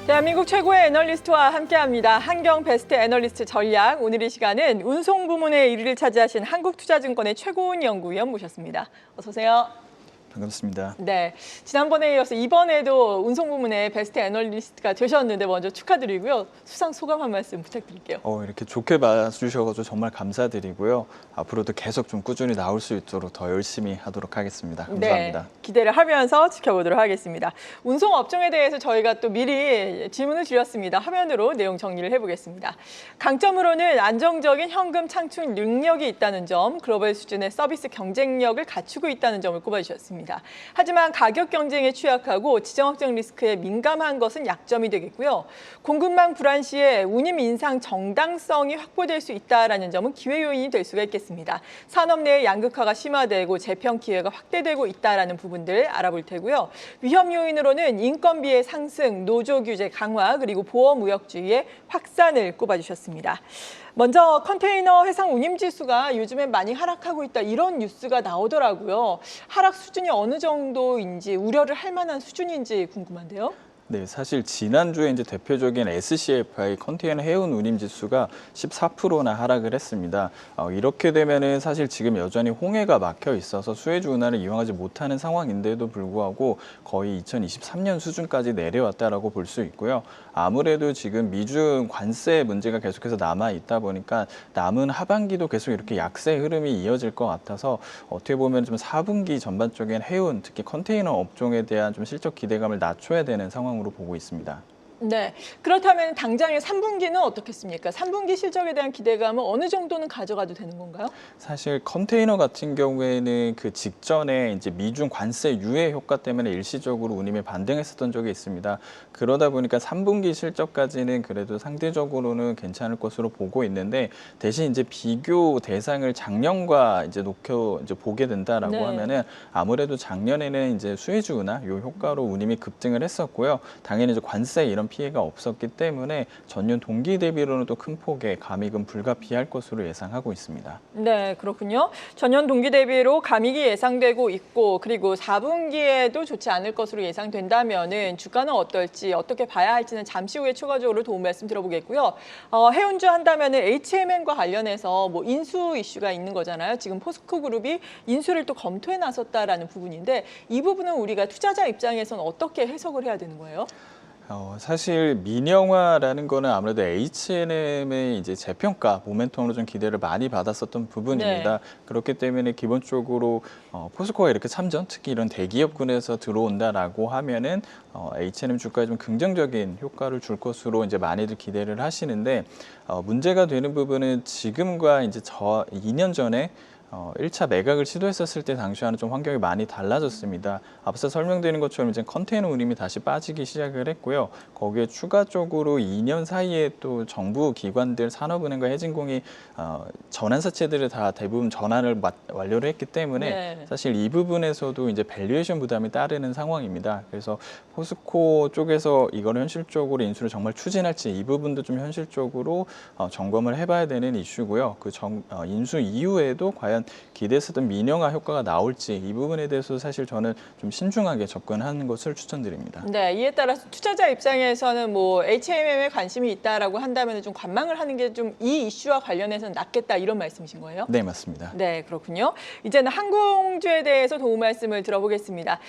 대한민국 최고의 애널리스트와 함께합니다. 한경 베스트 애널리스트 전략. 오늘 이 시간은 운송 부문의 1위를 차지하신 한국투자증권의 최고은 연구위원 모셨습니다. 어서 오세요. 반갑습니다. 네, 지난번에 이어서 이번에도 운송 부문의 베스트 애널리스트가 되셨는데 먼저 축하드리고요. 수상 소감 한 말씀 부탁드릴게요. 이렇게 좋게 봐주셔서 정말 감사드리고요. 앞으로도 계속 좀 꾸준히 나올 수 있도록 더 열심히 하도록 하겠습니다. 감사합니다. 네, 기대를 하면서 지켜보도록 하겠습니다. 운송 업종에 대해서 저희가 또 미리 질문을 드렸습니다. 화면으로 내용 정리를 해보겠습니다. 강점으로는 안정적인 현금 창출 능력이 있다는 점, 글로벌 수준의 서비스 경쟁력을 갖추고 있다는 점을 꼽아주셨습니다. 하지만 가격 경쟁에 취약하고 지정학적 리스크에 민감한 것은 약점이 되겠고요. 공급망 불안 시에 운임 인상 정당성이 확보될 수 있다는 점은 기회 요인이 될 수가 있겠습니다. 산업 내의 양극화가 심화되고 재평 기회가 확대되고 있다는 부분들 알아볼 테고요. 위험 요인으로는 인건비의 상승, 노조 규제 강화, 그리고 보험무역주의의 확산을 꼽아주셨습니다. 먼저 컨테이너 해상 운임 지수가 요즘에 많이 하락하고 있다 이런 뉴스가 나오더라고요. 하락 수준이 어느 정도인지 우려를 할 만한 수준인지 궁금한데요. 네, 사실 지난주에 이제 대표적인 SCFI 컨테이너 해운 운임 지수가 14%나 하락을 했습니다. 이렇게 되면은 사실 지금 여전히 홍해가 막혀 있어서 수에즈 운하를 이용하지 못하는 상황인데도 불구하고 거의 2023년 수준까지 내려왔다라고 볼 수 있고요. 아무래도 지금 미중 관세 문제가 계속해서 남아 있다 보니까 남은 하반기도 계속 이렇게 약세 흐름이 이어질 것 같아서 어떻게 보면 좀 4분기 전반적인 해운, 특히 컨테이너 업종에 대한 좀 실적 기대감을 낮춰야 되는 상황으로 보고 있습니다. 네, 그렇다면 당장의 3분기는 어떻겠습니까? 3분기 실적에 대한 기대감은 어느 정도는 가져가도 되는 건가요? 사실 컨테이너 같은 경우에는 그 직전에 이제 미중 관세 유예 효과 때문에 일시적으로 운임에 반등했었던 적이 있습니다. 그러다 보니까 3분기 실적까지는 그래도 상대적으로는 괜찮을 것으로 보고 있는데 대신 이제 비교 대상을 작년과 이제 보게 된다라고 네. 하면은 아무래도 작년에는 이제 수에즈 운하 요 효과로 운임이 급등을 했었고요. 당연히 이제 관세 이런 피해가 없었기 때문에 전년 동기 대비로는 또 큰 폭의 감익은 불가피할 것으로 예상하고 있습니다. 네, 그렇군요. 전년 동기 대비로 감익이 예상되고 있고 그리고 4분기에도 좋지 않을 것으로 예상된다면은 주가는 어떨지 어떻게 봐야 할지는 잠시 후에 추가적으로 도움 말씀 들어보겠고요. 해운주 한다면은 HMM과 관련해서 뭐 인수 이슈가 있는 거잖아요. 지금 포스코 그룹이 인수를 또 검토해 나섰다라는 부분인데 이 부분은 우리가 투자자 입장에서는 어떻게 해석을 해야 되는 거예요? 사실 민영화라는 거는 아무래도 H&M의 이제 재평가 모멘텀으로 좀 기대를 많이 받았었던 부분입니다. 네. 그렇기 때문에 기본적으로 포스코가 이렇게 참전, 특히 이런 대기업군에서 들어온다라고 하면은 H&M 주가에 좀 긍정적인 효과를 줄 것으로 이제 많이들 기대를 하시는데 문제가 되는 부분은 지금과 이제 2년 전에 1차 매각을 시도했었을 때 당시와는 좀 환경이 많이 달라졌습니다. 앞서 설명드린 것처럼 이제 컨테이너 운임이 다시 빠지기 시작을 했고요. 거기에 추가적으로 2년 사이에 또 정부 기관들, 산업은행과 해진공이 전환사채들을 다 대부분 전환을 완료를 했기 때문에 네. 사실 이 부분에서도 이제 밸류에이션 부담이 따르는 상황입니다. 그래서 포스코 쪽에서 이걸 현실적으로 인수를 정말 추진할지 이 부분도 좀 현실적으로 점검을 해봐야 되는 이슈고요. 그 인수 이후에도 과연 기대했었던 민영화 효과가 나올지 이 부분에 대해서 사실 저는 좀 신중하게 접근하는 것을 추천드립니다. 네, 이에 따라서 투자자 입장에서는 뭐 HMM에 관심이 있다라고 한다면 좀 관망을 하는 게 좀 이 이슈와 관련해서는 낫겠다 이런 말씀이신 거예요? 네, 맞습니다. 네, 그렇군요. 이제는 항공주에 대해서 도움 말씀을 들어보겠습니다.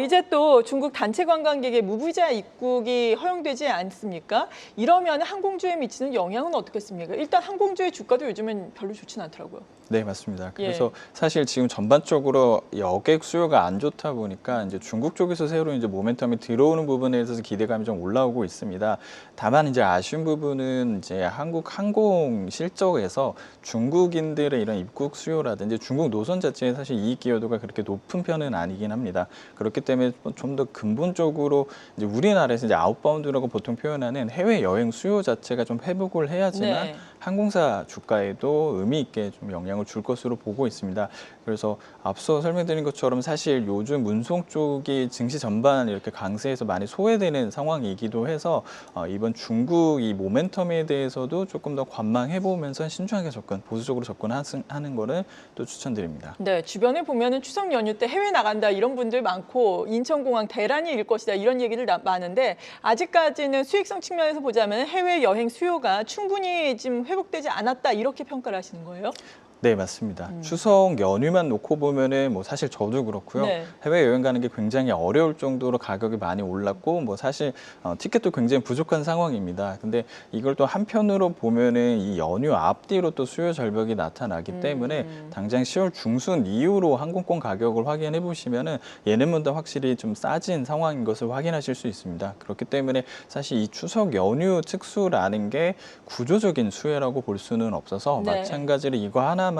이제 또 중국 단체 관광객의 무비자 입국이 허용되지 않습니까? 이러면 항공주에 미치는 영향은 어떻겠습니까? 일단 항공주의 주가도 요즘은 별로 좋지는 않더라고요. 네, 맞습니다. 그래서 사실 지금 전반적으로 여객 수요가 안 좋다 보니까 이제 중국 쪽에서 새로 이제 모멘텀이 들어오는 부분에 있어서 기대감이 좀 올라오고 있습니다. 다만 이제 아쉬운 부분은 이제 한국 항공 실적에서 중국인들의 이런 입국 수요라든지 중국 노선 자체에 사실 이익 기여도가 그렇게 높은 편은 아니긴 합니다. 그렇기 때문에 좀 더 근본적으로 이제 우리나라에서 이제 아웃바운드라고 보통 표현하는 해외 여행 수요 자체가 좀 회복을 해야지만 네. 항공사 주가에도 의미 있게 좀 영향을 줄 것으로 보고 있습니다. 그래서 앞서 설명드린 것처럼 사실 요즘 운송 쪽이 증시 전반 이렇게 강세에서 많이 소외되는 상황이기도 해서 이번 중국 이 모멘텀에 대해서도 조금 더 관망해보면서 신중하게 보수적으로 접근하는 거를 또 추천드립니다. 네, 주변에 보면은 추석 연휴 때 해외 나간다 이런 분들 많고 인천공항 대란이 일 것이다 이런 얘기를 많은데 아직까지는 수익성 측면에서 보자면 해외 여행 수요가 충분히 지금 회복되지 않았다 이렇게 평가를 하시는 거예요? 네, 맞습니다. 추석 연휴만 놓고 보면은 뭐 사실 저도 그렇고요. 네. 해외 여행 가는 게 굉장히 어려울 정도로 가격이 많이 올랐고 뭐 사실 티켓도 굉장히 부족한 상황입니다. 근데 이걸 또 한편으로 보면은 이 연휴 앞뒤로 또 수요 절벽이 나타나기 때문에 당장 10월 중순 이후로 항공권 가격을 확인해 보시면은 예년보다 확실히 좀 싸진 상황인 것을 확인하실 수 있습니다. 그렇기 때문에 사실 이 추석 연휴 특수라는 게 구조적인 수혜라고 볼 수는 없어서 네. 마찬가지로 이거 하나만으로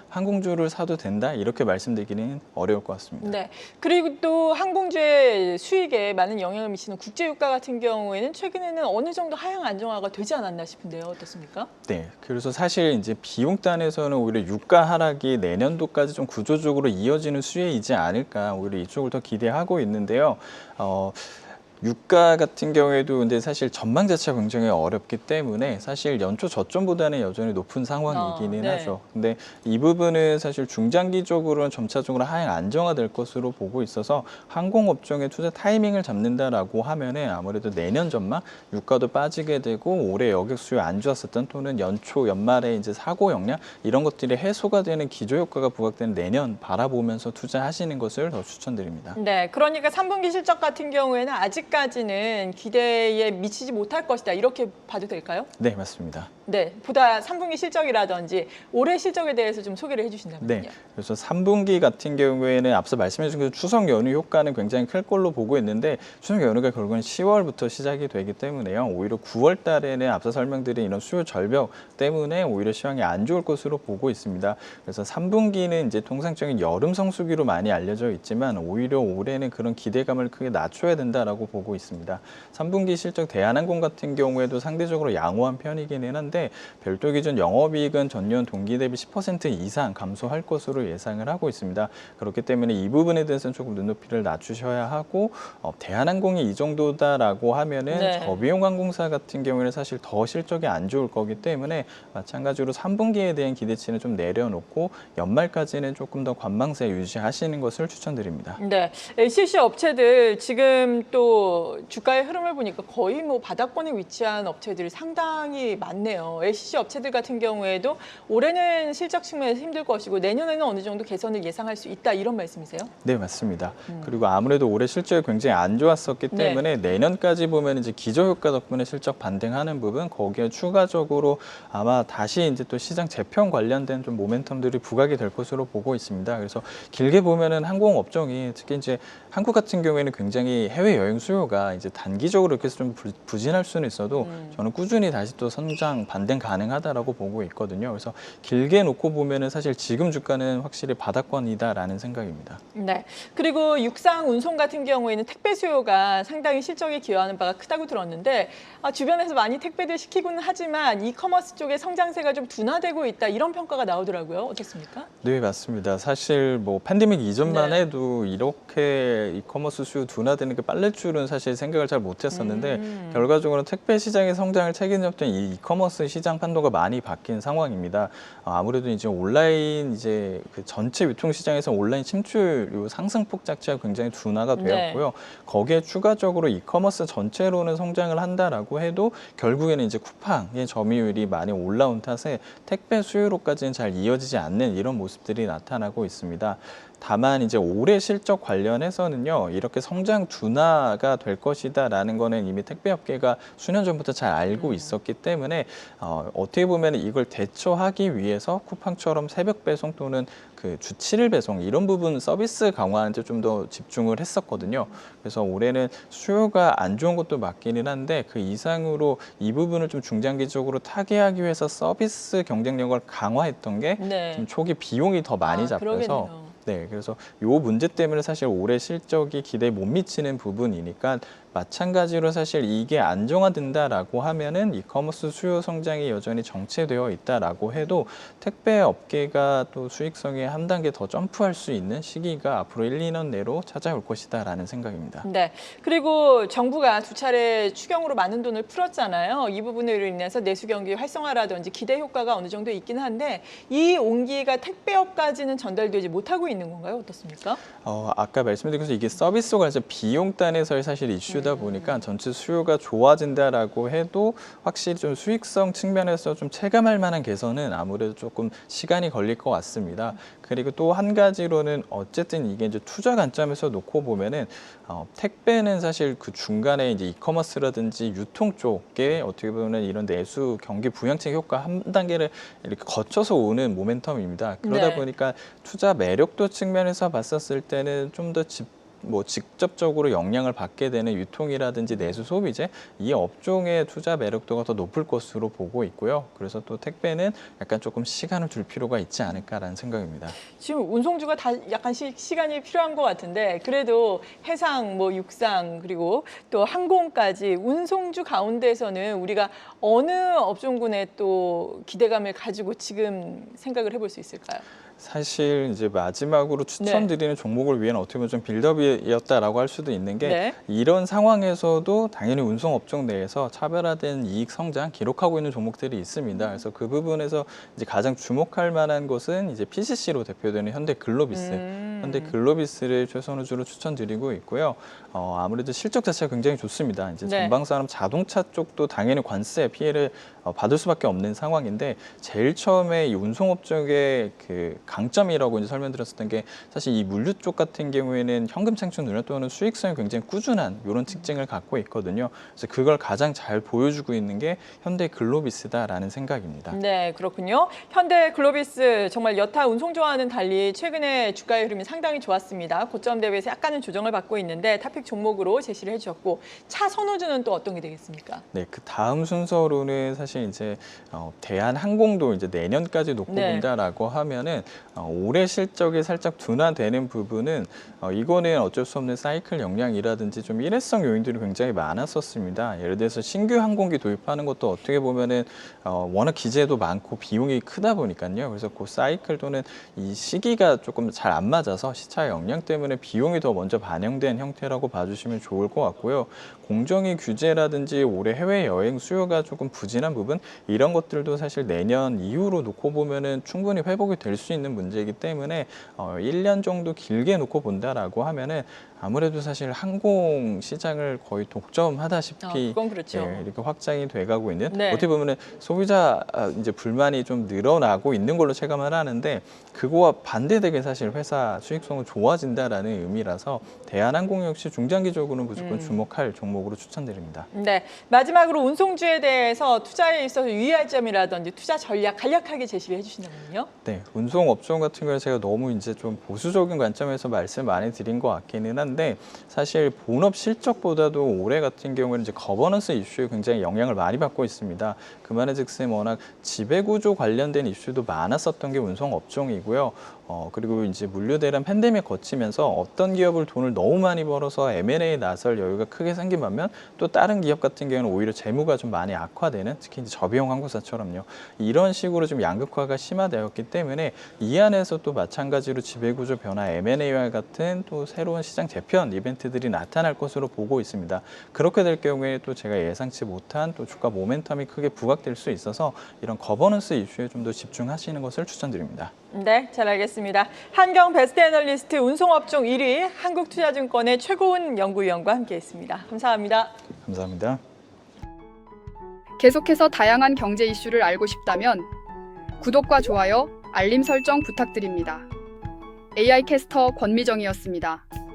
항공주를 사도 된다 이렇게 말씀드리기는 어려울 것 같습니다. 네. 그리고 또 항공주의 수익에 많은 영향을 미치는 국제유가 같은 경우에는 최근에는 어느 정도 하향 안정화가 되지 않았나 싶은데요. 어떻습니까? 네, 그래서 사실 이제 비용단에서는 오히려 유가 하락이 내년도까지 좀 구조적으로 이어지는 수혜이지 않을까 오히려 이쪽을 더 기대하고 있는데요. 유가 같은 경우에도 근데 사실 전망 자체가 굉장히 어렵기 때문에 사실 연초 저점보다는 여전히 높은 상황이기는 네. 하죠. 근데 이 부분은 사실 중장기적으로는 점차적으로 하향 안정화될 것으로 보고 있어서 항공업종의 투자 타이밍을 잡는다라고 하면은 아무래도 내년 전망 유가도 빠지게 되고 올해 여객 수요 안 좋았었던 또는 연초 연말에 이제 사고 역량 이런 것들이 해소가 되는 기저효과가 부각되는 내년 바라보면서 투자하시는 것을 더 추천드립니다. 네. 그러니까 3분기 실적 같은 경우에는 아직까지는 기대에 미치지 못할 것이다. 이렇게 봐도 될까요? 네, 맞습니다. 네. 보다 3분기 실적이라든지 올해 실적에 대해서 좀 소개를 해주신다면요. 네, 그래서 3분기 같은 경우에는 앞서 말씀해 주신 그 추석 연휴 효과는 굉장히 클 걸로 보고 있는데 추석 연휴가 결국은 10월부터 시작이 되기 때문에요. 오히려 9월 달에는 앞서 설명드린 이런 수요 절벽 때문에 오히려 시황이 안 좋을 것으로 보고 있습니다. 그래서 3분기는 이제 통상적인 여름 성수기로 많이 알려져 있지만 오히려 올해는 그런 기대감을 크게 낮춰야 된다라고 보고 있습니다. 3분기 실적 대한항공 같은 경우에도 상대적으로 양호한 편이기는 한데 별도 기준 영업이익은 전년 동기 대비 10% 이상 감소할 것으로 예상을 하고 있습니다. 그렇기 때문에 이 부분에 대해서는 조금 눈높이를 낮추셔야 하고 대한항공이 이 정도다라고 하면은 네. 저비용 항공사 같은 경우에는 사실 더 실적이 안 좋을 거기 때문에 마찬가지로 3분기에 대한 기대치는 좀 내려놓고 연말까지는 조금 더 관망세 유지하시는 것을 추천드립니다. 네, LCC 업체들 지금 또 주가의 흐름을 보니까 거의 뭐 바닥권에 위치한 업체들이 상당히 많네요. LCC 업체들 같은 경우에도 올해는 실적 측면에서 힘들 것이고 내년에는 어느 정도 개선을 예상할 수 있다 이런 말씀이세요? 네, 맞습니다. 그리고 아무래도 올해 실적이 굉장히 안 좋았었기 네. 때문에 내년까지 보면 이제 기저효과 덕분에 실적 반등하는 부분 거기에 추가적으로 아마 다시 이제 또 시장 재평 관련된 좀 모멘텀들이 부각이 될 것으로 보고 있습니다. 그래서 길게 보면은 항공업종이 특히 이제 한국 같은 경우에는 굉장히 해외 여행 수요가 이제 단기적으로 이렇게 해서 좀 부진할 수는 있어도 저는 꾸준히 다시 또 성장 반등 가능하다라고 보고 있거든요. 그래서 길게 놓고 보면은 사실 지금 주가는 확실히 바닥권이다라는 생각입니다. 네. 그리고 육상 운송 같은 경우에는 택배 수요가 상당히 실적에 기여하는 바가 크다고 들었는데 주변에서 많이 택배들 시키고는 하지만 이커머스 쪽의 성장세가 좀 둔화되고 있다 이런 평가가 나오더라고요. 어떻습니까? 네, 맞습니다. 사실 뭐 팬데믹 이전만 네. 해도 이렇게 이커머스 수요 둔화되는 게 빨랄 줄은 사실 생각을 잘 못했었는데 결과적으로 택배 시장의 성장을 책임졌던 이 이커머스 시장 판도가 많이 바뀐 상황입니다. 아무래도 이제 온라인 이제 그 전체 유통 시장에서 온라인 침투율 요 상승폭 자체가 굉장히 둔화가 되었고요. 거기에 추가적으로 이커머스 전체로는 성장을 한다라고 해도 결국에는 이제 쿠팡의 점유율이 많이 올라온 탓에 택배 수요로까지는 잘 이어지지 않는 이런 모습들이 나타나고 있습니다. 다만 이제 올해 실적 관련해서는요, 이렇게 성장 둔화가 될 것이다라는 거는 이미 택배업계가 수년 전부터 잘 알고 있었기 때문에 어떻게 보면 이걸 대처하기 위해서 쿠팡처럼 새벽 배송 또는 그 주 7일 배송 이런 부분 서비스 강화하는 데 좀 더 집중을 했었거든요. 그래서 올해는 수요가 안 좋은 것도 맞기는 한데 그 이상으로 이 부분을 좀 중장기적으로 타개하기 위해서 서비스 경쟁력을 강화했던 게 네. 좀 초기 비용이 더 많이 잡혀서 그러겠네요. 네, 그래서 요 문제 때문에 사실 올해 실적이 기대에 못 미치는 부분이니까 마찬가지로 사실 이게 안정화된다라고 하면은 이커머스 수요 성장이 여전히 정체되어 있다라고 해도 택배 업계가 또 수익성에 한 단계 더 점프할 수 있는 시기가 앞으로 1, 2년 내로 찾아올 것이다라는 생각입니다. 네. 그리고 정부가 두 차례 추경으로 많은 돈을 풀었잖아요. 이 부분으로 인해서 내수 경기 활성화라든지 기대 효과가 어느 정도 있긴 한데 이 온기가 택배업까지는 전달되지 못하고 있는 건가요? 어떻습니까? 아까 말씀드린 것처럼 이게 서비스와 관해서 비용단에서의 사실 이슈다 보니까 전체 수요가 좋아진다라고 해도 확실히 좀 수익성 측면에서 좀 체감할 만한 개선은 아무래도 조금 시간이 걸릴 것 같습니다. 그리고 또 한 가지로는 어쨌든 이게 이제 투자 관점에서 놓고 보면은 택배는 사실 그 중간에 이제 이커머스라든지 유통 쪽에 어떻게 보면 이런 내수 경기 부양책 효과 한 단계를 이렇게 거쳐서 오는 모멘텀입니다. 그러다 네. 보니까 투자 매력도 측면에서 봤었을 때는 좀 더 직접적으로 영향을 받게 되는 유통이라든지 내수 소비재 이 업종의 투자 매력도가 더 높을 것으로 보고 있고요. 그래서 또 택배는 약간 조금 시간을 둘 필요가 있지 않을까라는 생각입니다. 지금 운송주가 다 약간 시간이 필요한 것 같은데 그래도 해상, 뭐 육상 그리고 또 항공까지 운송주 가운데서는 우리가 어느 업종군에 또 기대감을 가지고 지금 생각을 해볼 수 있을까요? 사실 이제 마지막으로 추천드리는 종목을 위한 어떻게 보면 좀 빌드업이었다라고 할 수도 있는 게 네. 이런 상황에서도 당연히 운송 업종 내에서 차별화된 이익 성장 기록하고 있는 종목들이 있습니다. 그래서 그 부분에서 이제 가장 주목할 만한 것은 이제 PCC로 대표되는 현대글로비스. 현대글로비스를 최선우주로 추천드리고 있고요. 아무래도 실적 자체가 굉장히 좋습니다. 이제 네. 전방산업 자동차 쪽도 당연히 관세 피해를 받을 수밖에 없는 상황인데 제일 처음에 이 운송업 쪽의 그 강점이라고 이제 설명드렸었던 게 사실 이 물류 쪽 같은 경우에는 현금 창출 능력 또는 수익성이 굉장히 꾸준한 이런 특징을 갖고 있거든요. 그래서 그걸 가장 잘 보여주고 있는 게 현대글로비스다라는 생각입니다. 네, 그렇군요. 현대글로비스 정말 여타 운송주와는 달리 최근에 주가의 흐름이 상당히 좋았습니다. 고점 대비해서 약간은 조정을 받고 있는데 탑픽 종목으로 제시를 해주셨고 차 선호주는 또 어떤 게 되겠습니까? 네, 그 다음 순서로는 사실 이제 대한항공도 이제 내년까지 놓고 네. 본다라고 하면은 올해 실적이 살짝 둔화되는 부분은 이거는 어쩔 수 없는 사이클 영향이라든지 좀 일회성 요인들이 굉장히 많았었습니다. 예를 들어서 신규 항공기 도입하는 것도 어떻게 보면은 워낙 기재도 많고 비용이 크다 보니까요. 그래서 그 사이클 또는 이 시기가 조금 잘 안 맞아서 시차 영향 때문에 비용이 더 먼저 반영된 형태라고 봐주시면 좋을 것 같고요. 공정위 규제라든지 올해 해외 여행 수요가 조금 부진한 부분 이런 것들도 사실 내년 이후로 놓고 보면은 충분히 회복이 될 수 있는 문제이기 때문에 1년 정도 길게 놓고 본다라고 하면은 아무래도 사실 항공 시장을 거의 독점하다시피 그건 그렇죠. 이렇게 확장이 돼가고 있는 네. 어떻게 보면은 소비자 이제 불만이 좀 늘어나고 있는 걸로 체감을 하는데 그거와 반대되게 사실 회사 수익성은 좋아진다라는 의미라서 대한항공 역시 중장기적으로는 무조건 주목할 종목으로 추천드립니다. 네, 마지막으로 운송주에 대해서 투자에 있어서 유의할 점이라든지 투자 전략 간략하게 제시를 해주신다면요? 네, 운송 업종 같은 경우는 제가 너무 이제 좀 보수적인 관점에서 말씀 많이 드린 것 같기는 한데 사실 본업 실적보다도 올해 같은 경우는 이제 거버넌스 이슈에 굉장히 영향을 많이 받고 있습니다. 그 말인즉슨 워낙 지배구조 관련된 이슈도 많았었던 게 운송 업종이고요. 그리고 이제 물류 대란 팬데믹 거치면서 어떤 기업을 돈을 너무 많이 벌어서 M&A에 나설 여유가 크게 생긴 반면 또 다른 기업 같은 경우는 오히려 재무가 좀 많이 악화되는 특히 이제 저비용 항공사처럼요. 이런 식으로 좀 양극화가 심화되었기 때문에 이 안에서 또 마찬가지로 지배구조 변화, M&A와 같은 또 새로운 시장 재편 이벤트들이 나타날 것으로 보고 있습니다. 그렇게 될 경우에 또 제가 예상치 못한 또 주가 모멘텀이 크게 부각될 수 있어서 이런 거버넌스 이슈에 좀 더 집중하시는 것을 추천드립니다. 네, 잘 알겠습니다. 한경 베스트 애널리스트 운송업종 1위 한국투자증권의 최고은 연구위원과 함께했습니다. 감사합니다. 감사합니다. 계속해서 다양한 경제 이슈를 알고 싶다면 구독과 좋아요, 알림 설정 부탁드립니다. AI 캐스터 권미정이었습니다.